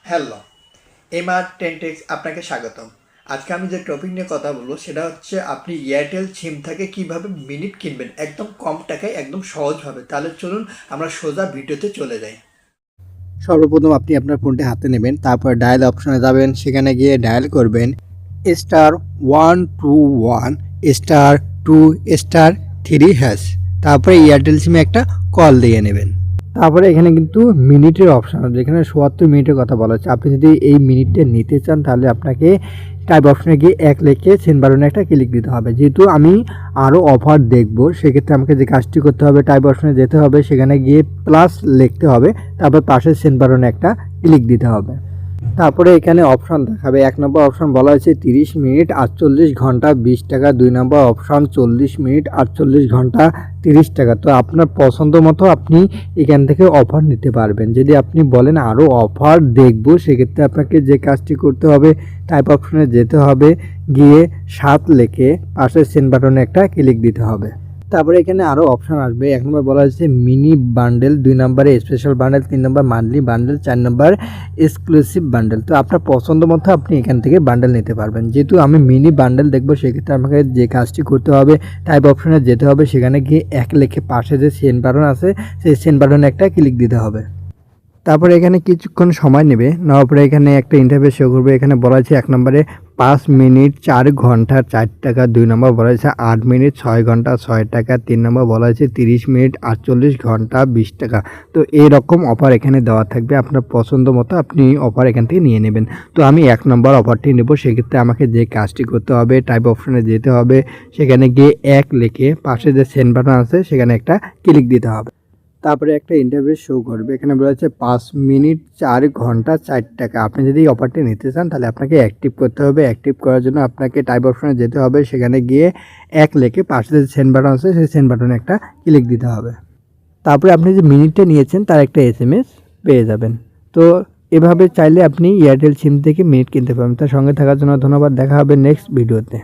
Hello, MR টেনটেক্স আপনাকে স্বাগতম। আজকে আমি যে টপিক নিয়ে কথা বলবো সেটা হচ্ছে আপনি এয়ারটেল সিম থেকে কিভাবে মিনিট কিনবেন একদম কম টাকায়, একদম সহজভাবে। তাহলে চলুন আমরা সোজা ভিডিওতে চলে যাই। সর্বপ্রথম আপনি আপনার ফোনটি হাতে নেবেন, তারপর ডায়াল অপশনে যাবেন, সেখানে গিয়ে ডায়াল করবেন *121 *2 *3#। তারপরে এয়ারটেল সিমে একটা কল দিয়ে নেবেন। তারপরে এখানে কিন্তু মিনিটের অপশন আছে, যেখানে ৭৪ মিনিটের কথা বলা হচ্ছে। আপনি যদি এই মিনিটটা নিতে চান তাহলে আপনাকে টাইপ অপশনে গিয়ে এক লিখে সেন্ড বাটনে একটা ক্লিক দিতে হবে। যেহেতু আমি আরও অফার দেখব, সেক্ষেত্রে আমাকে যে কাজটি করতে হবে, টাইপ অপশনে যেতে হবে, সেখানে গিয়ে প্লাস লিখতে হবে, তারপর পাশে সেন্ড বাটনে একটা ক্লিক দিতে হবে। তারপরে এখানে অপশন দেখাবে। ১ নম্বর অপশন বলা হয়েছে ৩০ মিনিট ৪৮ ঘন্টা ২০ টাকা। ২ নম্বর অপশন ৪০ মিনিট ৪৮ ঘন্টা ৩০ টাকা। তো আপনার পছন্দ মতো আপনি এখান থেকে অফার নিতে পারবেন। যদি আপনি বলেন আরও অফার দেখব, সেক্ষেত্রে আপনাকে যে কাজটি করতে হবে, টাইপ অপশনে যেতে হবে, গিয়ে ৭ লিখে পাশে সেন্ড বাটনে একটা ক্লিক দিতে হবে। তারপরে এখানে আরও অপশন আসবে। ১ নম্বর বলা হয়েছে মিনি বান্ডেল, ২ নম্বরে স্পেশাল বান্ডেল, ৩ নম্বর মান্থলি বান্ডেল, ৪ নম্বর এক্সক্লুসিভ বান্ডেল। তো আপনার পছন্দ মতো আপনি এখান থেকে বান্ডেল নিতে পারবেন। যেহেতু আমি মিনি বান্ডেল দেখবো, সেক্ষেত্রে আমাকে যে কাজটি করতে হবে, টাইপ অপশনে যেতে হবে, সেখানে গিয়ে এক লিখে পাশে যে সেন্ড বাটন আছে, সেই সেন্ড বাটনে একটা ক্লিক দিতে হবে। তারপরে এখানে কিছুক্ষণ সময় নেবে, নেওয়ার পরে এখানে একটা ইন্টারফেস শো করবে। এখানে বলা হয়েছে ১ নম্বরে ৫ মিনিট ৪ ঘন্টা ৪ টাকা, ২ নম্বর বলা হয়েছে ৮ মিনিট ৬ ঘন্টা ৬ টাকা, ৩ নম্বর বলা হয়েছে ৩০ মিনিট ৪৮ ঘন্টা ২০ টাকা। তো এরকম অফার এখানে দেওয়া থাকবে, আপনার পছন্দ মতো আপনি অফার এখান থেকে নিয়ে নেবেন। তো আমি ১ নম্বর অফারটি নেব। সেক্ষেত্রে আমাকে যে কাজটি করতে হবে, টাইপ অপশনে যেতে হবে, সেখানে গিয়ে এক লিখে পাশে যে সেন্ড বাটন আছে, সেখানে একটা ক্লিক দিতে হবে। তারপরে একটা ইন্টারভিউ শো করবে। এখানে বলা হচ্ছে ৫ মিনিট ৪ ঘন্টা ৪ টাকা। আপনি যদি এই অফারটি নিতে চান তাহলে আপনাকে অ্যাক্টিভ করতে হবে। অ্যাক্টিভ করার জন্য আপনাকে টাইপ অপশনে যেতে হবে, সেখানে গিয়ে এক লিখে পাশে যে সেন্ড বাটন আছে, সেই সেন্ড বাটনে একটা ক্লিক দিতে হবে। তারপরে আপনি যে মিনিটটা নিয়েছেন তার একটা SMS পেয়ে যাবেন। তো এভাবে চাইলে আপনি এয়ারটেল সিম থেকে মিনিট কিনতে পারবেন। তার সঙ্গে থাকার জন্য ধন্যবাদ। দেখা হবে নেক্সট ভিডিওতে।